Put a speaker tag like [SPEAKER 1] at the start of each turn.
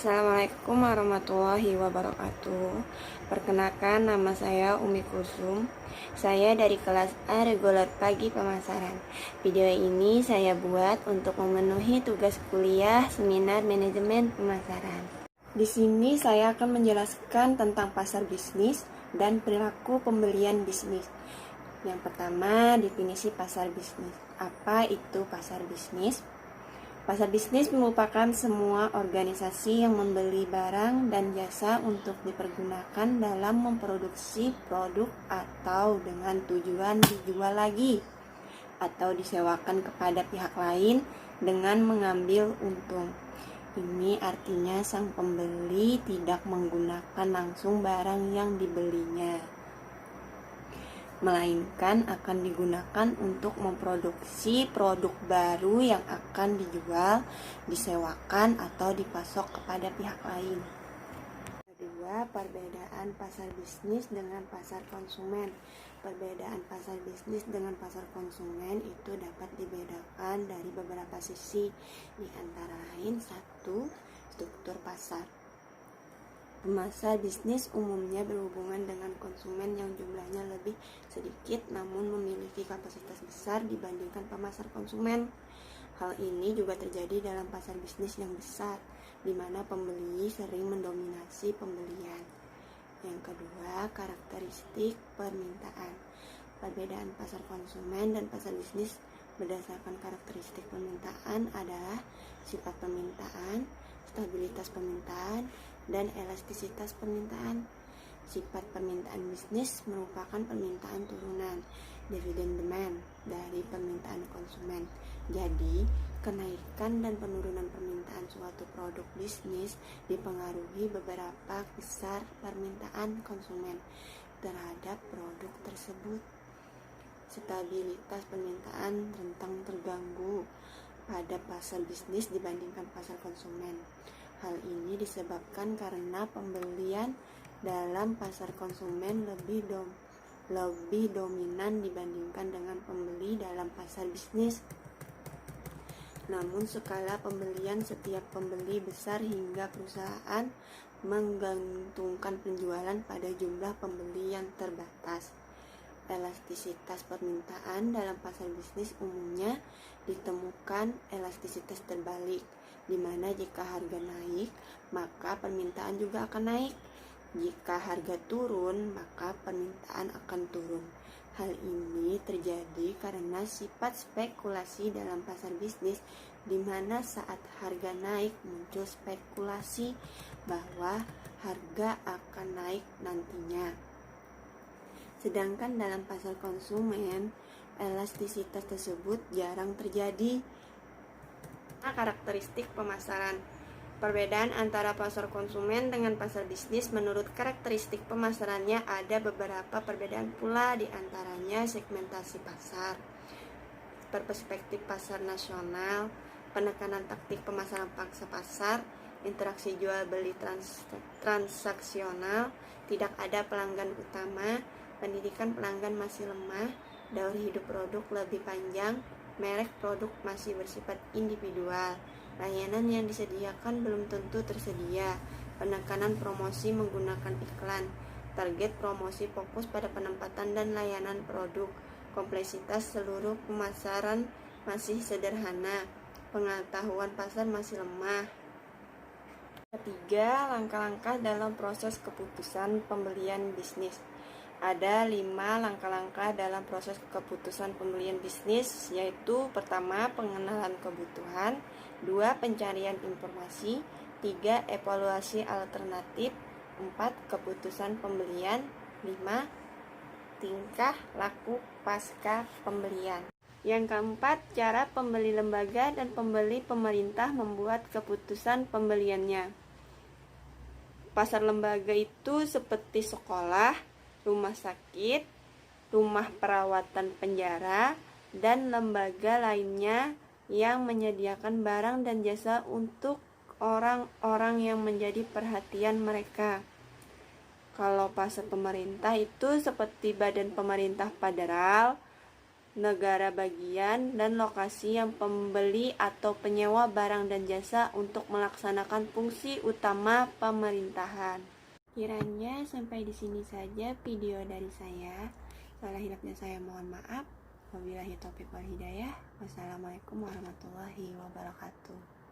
[SPEAKER 1] Assalamualaikum warahmatullahi wabarakatuh. Perkenalkan, nama saya Umi Kulsum. Saya dari kelas A Reguler Pagi Pemasaran. Video ini saya buat untuk memenuhi tugas kuliah seminar manajemen pemasaran. Di sini saya akan menjelaskan tentang pasar bisnis dan perilaku pembelian bisnis. Yang pertama, definisi pasar bisnis. Apa itu pasar bisnis? Pasar bisnis merupakan semua organisasi yang membeli barang dan jasa untuk dipergunakan dalam memproduksi produk atau dengan tujuan dijual lagi atau disewakan kepada pihak lain dengan mengambil untung. Ini artinya sang pembeli tidak menggunakan langsung barang yang dibelinya, melainkan akan digunakan untuk memproduksi produk baru yang akan dijual, disewakan, atau dipasok kepada pihak lain. Kedua, perbedaan pasar bisnis dengan pasar konsumen. Perbedaan pasar bisnis dengan pasar konsumen itu dapat dibedakan dari beberapa sisi, di antara lain: 1. Struktur pasar. Pasar bisnis umumnya berhubungan dengan konsumen yang jumlahnya lebih sedikit namun memiliki kapasitas besar dibandingkan pemasar konsumen. Hal ini juga terjadi dalam pasar bisnis yang besar, di mana pembeli sering mendominasi pembelian. Yang kedua, karakteristik permintaan. Perbedaan pasar konsumen dan pasar bisnis berdasarkan karakteristik permintaan adalah sifat permintaan, stabilitas permintaan, dan elastisitas permintaan. Sifat permintaan bisnis merupakan permintaan turunan, dividend demand, dari permintaan konsumen. Jadi, kenaikan dan penurunan permintaan suatu produk bisnis dipengaruhi beberapa besar permintaan konsumen terhadap produk tersebut. Stabilitas permintaan rentan terganggu pada pasar bisnis dibandingkan pasar konsumen. Hal ini disebabkan karena pembelian dalam pasar konsumen lebih dominan dibandingkan dengan pembeli dalam pasar bisnis. Namun skala pembelian setiap pembeli besar hingga perusahaan menggantungkan penjualan pada jumlah pembeli yang terbatas. Elastisitas permintaan dalam pasar bisnis umumnya ditemukan elastisitas terbalik, di mana jika harga naik, maka permintaan juga akan naik. Jika harga turun, maka permintaan akan turun. Hal ini terjadi karena sifat spekulasi dalam pasar bisnis, di mana saat harga naik muncul spekulasi bahwa harga akan naik nantinya. Sedangkan dalam pasar konsumen, elastisitas tersebut jarang terjadi. Karakteristik pemasaran. Perbedaan antara pasar konsumen dengan pasar bisnis menurut karakteristik pemasarannya ada beberapa perbedaan pula, di antaranya segmentasi pasar, perspektif pasar nasional, penekanan taktik pemasaran paksa pasar, interaksi jual beli transaksional, tidak ada pelanggan utama, pendidikan pelanggan masih lemah, daur hidup produk lebih panjang, merek produk masih bersifat individual, layanan yang disediakan belum tentu tersedia, penekanan promosi menggunakan iklan, target promosi fokus pada penempatan dan layanan produk, kompleksitas seluruh pemasaran masih sederhana, pengetahuan pasar masih lemah. Ketiga, langkah-langkah dalam proses keputusan pembelian bisnis. Ada 5 langkah-langkah dalam proses keputusan pembelian bisnis, yaitu: pertama, pengenalan kebutuhan, 2, pencarian informasi, 3, evaluasi alternatif, 4, keputusan pembelian, 5, tingkah laku pasca pembelian. Yang keempat, cara pembeli lembaga dan pembeli pemerintah membuat keputusan pembeliannya. Pasar lembaga itu seperti sekolah, rumah sakit, rumah perawatan penjara, dan lembaga lainnya yang menyediakan barang dan jasa untuk orang-orang yang menjadi perhatian mereka. Kalau pasar pemerintah itu seperti badan pemerintah federal, negara bagian, dan lokasi yang pembeli atau penyewa barang dan jasa untuk melaksanakan fungsi utama pemerintahan. Kiranya sampai di sini saja video dari saya. Salah hilapnya saya mohon maaf. Wabillahi taufiq wal hidayah. Wassalamualaikum warahmatullahi wabarakatuh.